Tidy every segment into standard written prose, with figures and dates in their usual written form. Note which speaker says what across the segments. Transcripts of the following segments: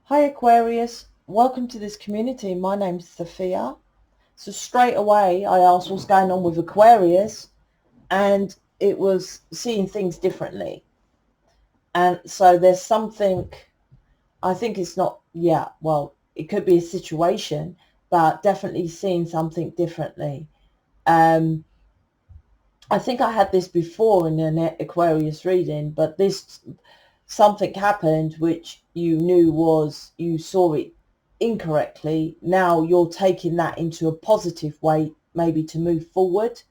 Speaker 1: Hi Aquarius, welcome to this community. My name's Sophia. So straight away I asked what's going on with Aquarius, and it was seeing things differently. And so there's something, I think it's not, well, it could be a situation, but definitely seeing something differently. I think I had this before in an Aquarius reading, but this something happened which you knew was, you saw it incorrectly. Now you're taking that into a positive way, maybe to move forward,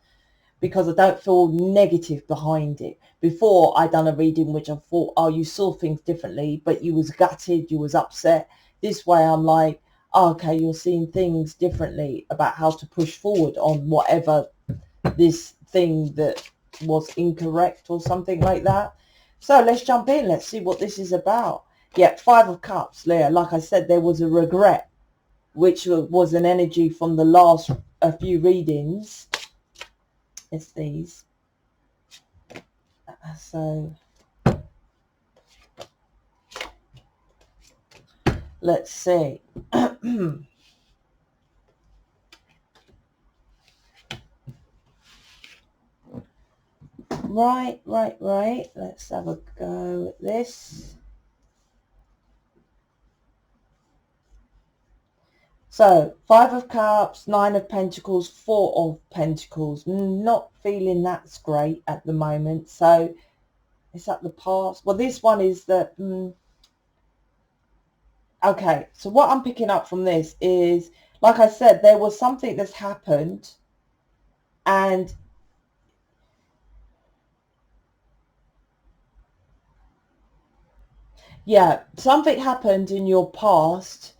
Speaker 1: because I don't feel negative behind it. Before I done a reading which I thought, oh, you saw things differently, but you was gutted, you was upset. This way I'm like, oh, okay, you're seeing things differently about how to push forward on whatever this thing that was incorrect or something like that. So let's jump in. Let's see what this is about. Yeah, Five of Cups, Leah. Like I said, there was a regret, which was an energy from the last few readings. It's these. So let's see. Right. Let's have a go at this. So, Five of Cups, Nine of Pentacles, Four of Pentacles. Not feeling that's great at the moment. So, is that the past? Well, this one is the... okay, so what I'm picking up from this is, like I said, there was something that's happened. And yeah, something happened in your past.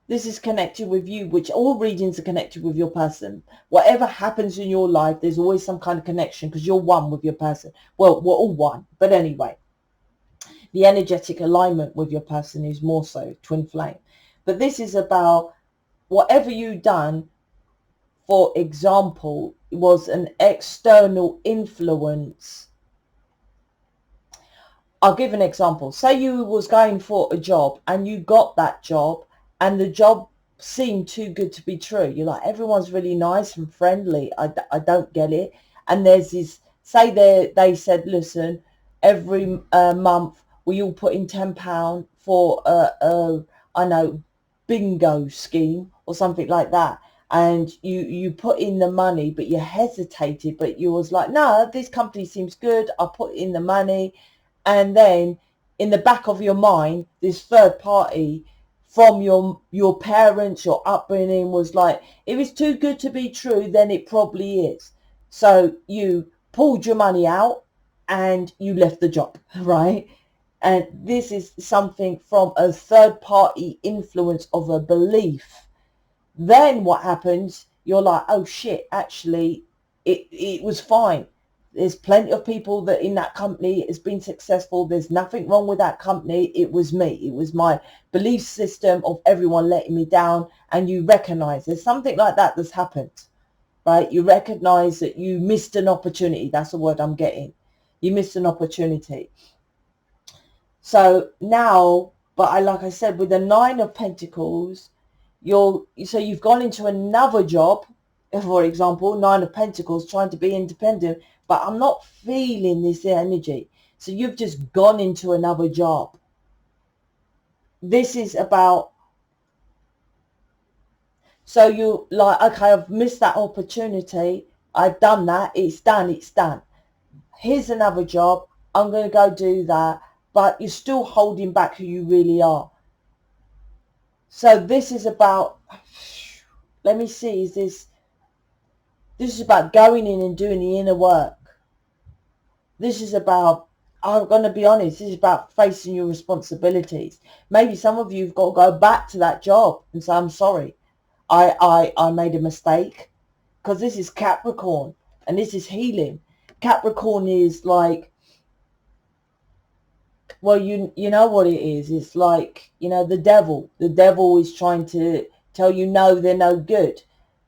Speaker 1: This is connected with you, which all readings are connected with your person. Whatever happens in your life, there's always some kind of connection because you're one with your person. Well, we're all one. But anyway, the energetic alignment with your person is more so twin flame. But this is about whatever you've done. For example, was an external influence. I'll give an example. Say you was going for a job and you got that job, and the job seemed too good to be true. You're like, everyone's really nice and friendly. I don't get it. And there's this, say they said, listen, every month we all put in £10 for I know, bingo scheme or something like that. And you put in the money, but you hesitated, but you was like, no, this company seems good. I put in the money. And then in the back of your mind, this third party from your parents, your upbringing was like, if it's too good to be true, then it probably is. So you pulled your money out and you left the job, right? And this is something from a third party influence of a belief. Then what happens? You're like, oh shit, actually it was fine. There's plenty of people that in that company has been successful. There's nothing wrong with that company. It was me. It was my belief system of everyone letting me down. And you recognize there's something like that that's happened, right? You recognize that you missed an opportunity. That's the word I'm getting. You missed an opportunity. So now, but like I said, with the Nine of Pentacles, you've gone into another job, for example, Nine of Pentacles, trying to be independent, but I'm not feeling this energy. So you've just gone into another job. This is about, so you like, okay, I've missed that opportunity. I've done that. It's done. Here's another job. I'm going to go do that. But you're still holding back who you really are. So this is about, let me see, this is about going in and doing the inner work. This is about, I'm going to be honest, this is about facing your responsibilities. Maybe some of you have got to go back to that job and say, I'm sorry, I made a mistake. Because this is Capricorn and this is healing. Capricorn is like, well, you know what it is. It's like, the devil. The devil is trying to tell you, no, they're no good.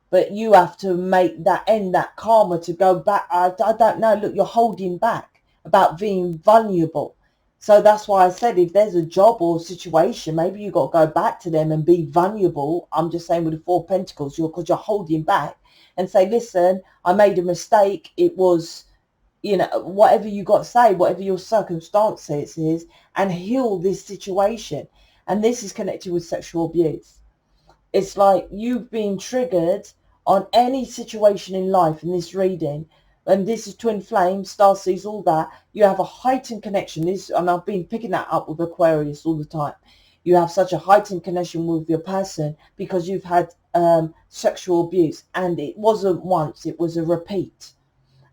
Speaker 1: But you have to make that end, that karma to go back. I don't know. Look, you're holding back about being vulnerable. So that's why I said, if there's a job or situation, maybe you got to go back to them and be vulnerable. I'm just saying with the Four of Pentacles, because you're holding back, and say, listen, I made a mistake. It was, you know, whatever you got to say, whatever your circumstances is, and heal this situation. And this is connected with sexual abuse. It's like you've been triggered on any situation in life in this reading. And this is twin flames, starseeds, all that. You have a heightened connection. This, and I've been picking that up with Aquarius all the time. You have such a heightened connection with your person because you've had sexual abuse. And it wasn't once, it was a repeat.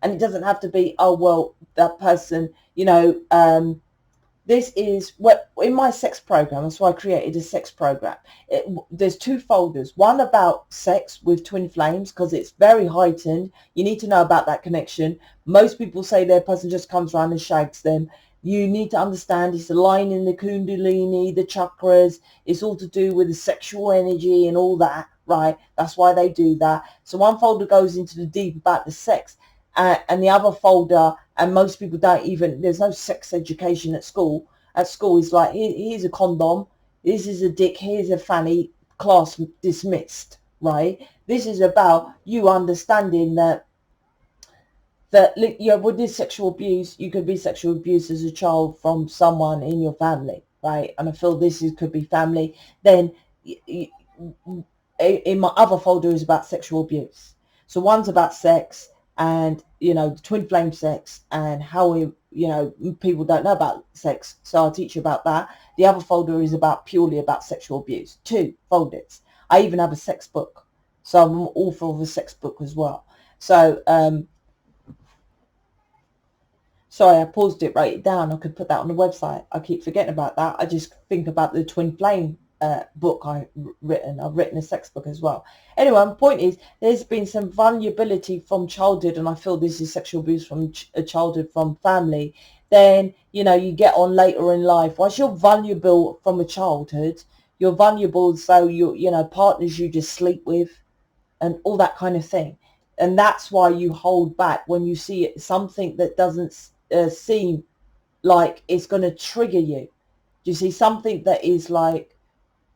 Speaker 1: And it doesn't have to be, oh, well, that person, you know, this is what in my sex program. That's why I created a sex program. There's 2 folders, one about sex with twin flames, because it's very heightened. You need to know about that connection. Most people say their person just comes around and shags them. You need to understand it's aligning the kundalini, the chakras. It's all to do with the sexual energy and all that, right? That's why they do that. So one folder goes into the deep about the sex, and the other folder, and most people don't even, there's no sex education at school. At school, it's like, here's a condom, this is a dick, here's a fanny, class dismissed, right? This is about you understanding that yeah, with this sexual abuse, you could be sexual abused as a child from someone in your family, right? And I feel could be family. Then in my other folder is about sexual abuse. So one's about sex, and you know, the twin flame sex, and how we, you know, people don't know about sex, so I'll teach you about that. The other folder is about purely about sexual abuse. 2 folders. I even have a sex book, so I'm an author of a sex book as well. So sorry, I paused it, write it down. I could put that on the website. I keep forgetting about that. I just think about the twin flame book I've written. I've written a sex book as well. Anyway, my point is, there's been some vulnerability from childhood, and I feel this is sexual abuse from a childhood, from family. Then, you know, you get on later in life. Once you're vulnerable from a childhood, you're vulnerable, so you know, partners you just sleep with and all that kind of thing. And that's why you hold back when you see something that doesn't seem like it's going to trigger you. Do you see something that is like,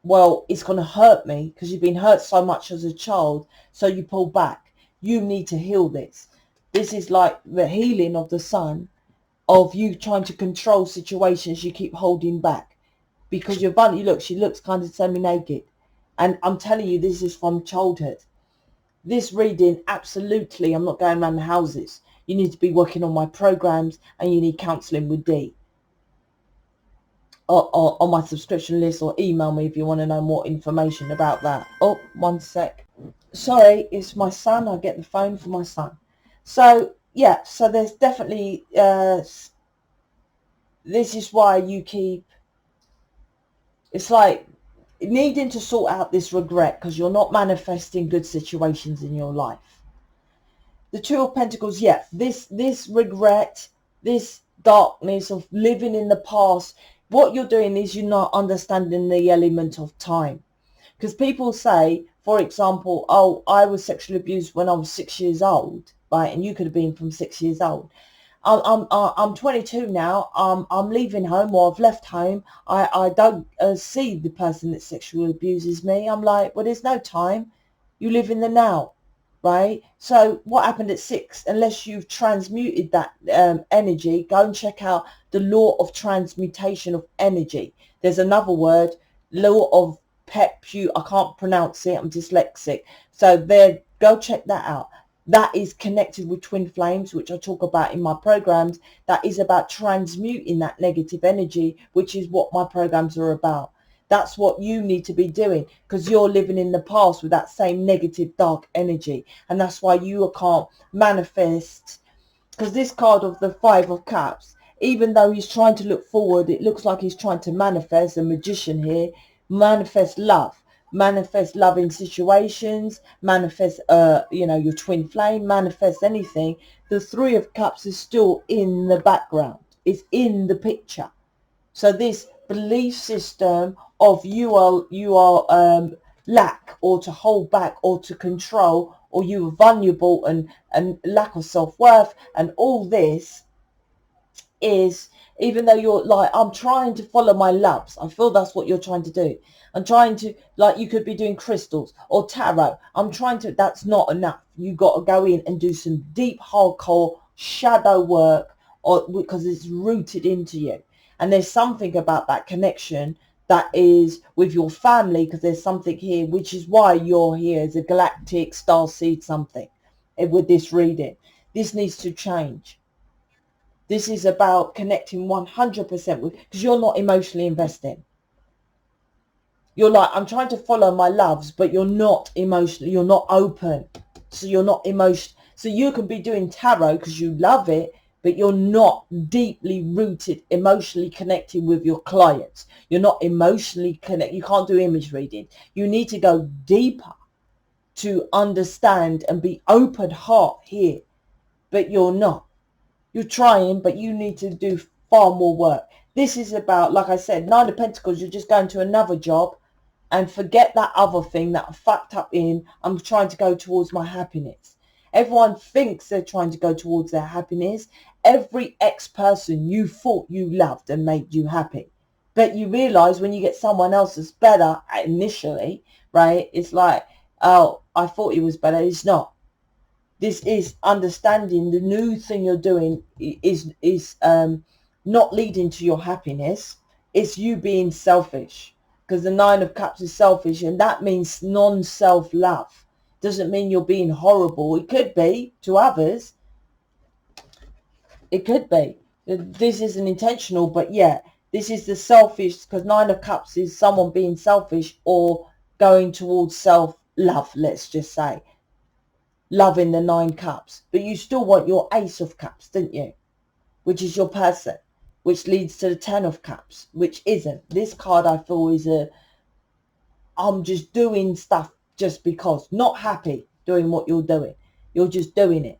Speaker 1: well, it's going to hurt me because you've been hurt so much as a child, so you pull back. You need to heal this. This is like the healing of the sun, of you trying to control situations you keep holding back because you're vulnerable. Look, she looks kind of semi-naked, and I'm telling you, this is from childhood. This reading, absolutely, I'm not going around the houses. You need to be working on my programs, and you need counselling with D. Or on my subscription list, or email me if you want to know more information about that. Oh, one sec. Sorry, it's my son. I get the phone from my son. So, yeah, so there's definitely, this is why you keep, it's like needing to sort out this regret because you're not manifesting good situations in your life. The 2 of Pentacles, yeah, this regret, this darkness of living in the past, what you're doing is you're not understanding the element of time. Because people say, for example, oh, I was sexually abused when I was 6 years old, right? And you could have been from 6 years old. I'm 22 now. I'm leaving home, or I've left home. I don't see the person that sexually abuses me. I'm like, well, there's no time. You live in the now, right? So what happened at 6? Unless you've transmuted that energy, go and check out the law of transmutation of energy. There's another word, law of Pepu. I can't pronounce it. I'm dyslexic. So there, go check that out. That is connected with twin flames, which I talk about in my programs. That is about transmuting that negative energy, which is what my programs are about. That's what you need to be doing, because you're living in the past with that same negative dark energy. And that's why you can't manifest, because this card of the 5 of Cups, even though he's trying to look forward, it looks like he's trying to manifest, a magician here, manifest love. Manifest love in situations, manifest, you know, your twin flame, manifest anything. The 3 of Cups is still in the background. It's in the picture. So this belief system of you are lack, or to hold back, or to control, or you are vulnerable, and lack of self-worth, and all this is Even though you're like, I'm trying to follow my loves. I feel that's what you're trying to do. I'm trying to, like, you could be doing crystals or tarot. I'm trying to, that's not enough. You got to go in and do some deep, hardcore shadow work, or because it's rooted into you. And there's something about that connection that is with your family, because there's something here, which is why you're here as a galactic starseed something with this reading. This needs to change. This is about connecting 100% with, because you're not emotionally investing. You're like, I'm trying to follow my loves, but you're not emotional. You're not open. So you're not emotional. So you can be doing tarot because you love it, but you're not deeply rooted, emotionally connected with your clients. You're not emotionally connected. You can't do image reading. You need to go deeper to understand and be open heart here, but you're not. You're trying, but you need to do far more work. This is about, like I said, Nine of Pentacles, you're just going to another job and forget that other thing that I fucked up in. I'm trying to go towards my happiness. Everyone thinks they're trying to go towards their happiness. Every ex-person you thought you loved and made you happy. But you realize when you get someone else that's better initially, right? It's like, oh, I thought he was better. It's not. This is understanding the new thing you're doing is not leading to your happiness. It's you being selfish, because the Nine of Cups is selfish, and that means non-self-love. Doesn't mean you're being horrible. It could be to others. It could be. This isn't intentional, but yeah, this is the selfish, because Nine of Cups is someone being selfish or going towards self-love, let's just say. Loving the Nine Cups, but you still want your Ace of Cups, don't you? Which is your person, which leads to the Ten of Cups, which isn't. This card I feel is I'm just doing stuff just because, not happy doing what you're doing. You're just doing it.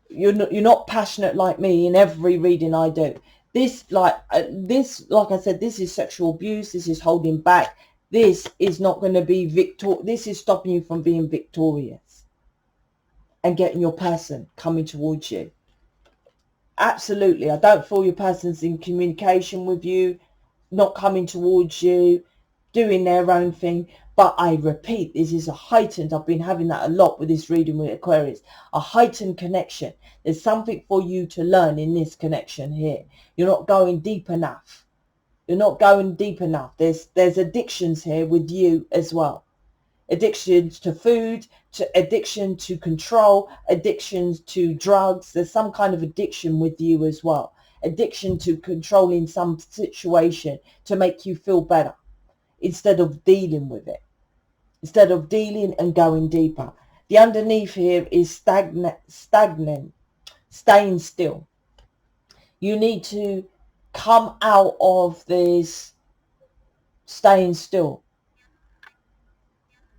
Speaker 1: You're not passionate like me in every reading I do. This, like I said, this is sexual abuse. This is holding back. This is not going to be this is stopping you from being victorious and getting your person coming towards you. Absolutely. I don't feel your person's in communication with you, not coming towards you, doing their own thing. But I repeat, this is a heightened, I've been having that a lot with this reading with Aquarius, a heightened connection. There's something for you to learn in this connection here. You're not going deep enough. You're not going deep enough. There's addictions here with you as well. Addictions to food, to addiction to control, addictions to drugs. There's some kind of addiction with you as well. Addiction to controlling some situation to make you feel better instead of dealing with it. Instead of dealing and going deeper. The underneath here is stagnant, staying still. You need to come out of this staying still.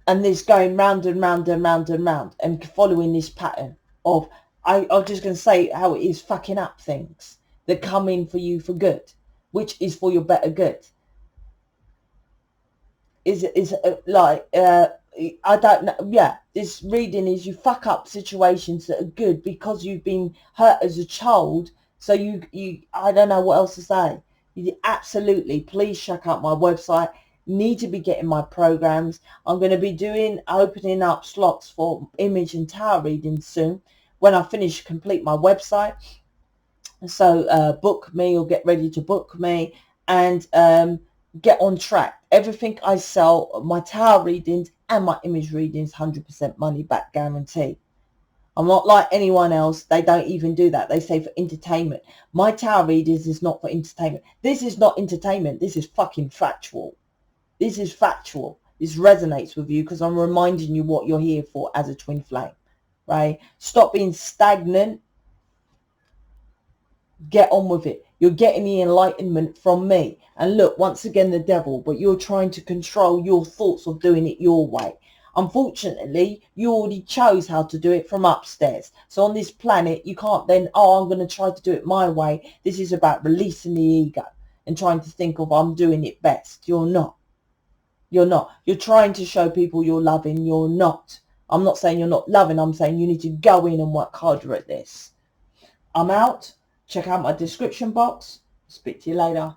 Speaker 1: And this going round and round and round and round and following this pattern of, I'm just going to say how it is, fucking up things that come in for you for good, which is for your better good. I don't know. Yeah, this reading is you fuck up situations that are good because you've been hurt as a child. So I don't know what else to say. You absolutely, please check out my website. Need to be getting my programs. I'm going to be opening up slots for image and tarot reading soon when I complete my website. So book me or get ready to book me and get on track. Everything I sell, my tarot readings and my image readings, 100% money back guarantee. I'm not like anyone else. They don't even do that. They say for entertainment. My tarot readings is not for entertainment. This is not entertainment. This is fucking factual. This is factual. This resonates with you because I'm reminding you what you're here for as a twin flame, right? Stop being stagnant. Get on with it. You're getting the enlightenment from me. And look, once again, the devil, but you're trying to control your thoughts of doing it your way. Unfortunately, you already chose how to do it from upstairs. So on this planet, you can't then, I'm going to try to do it my way. This is about releasing the ego and trying to think of, I'm doing it best. You're not. You're not. You're trying to show people you're loving. You're not. I'm not saying you're not loving. I'm saying you need to go in and work harder at this. I'm out. check out my description box. Speak to you later.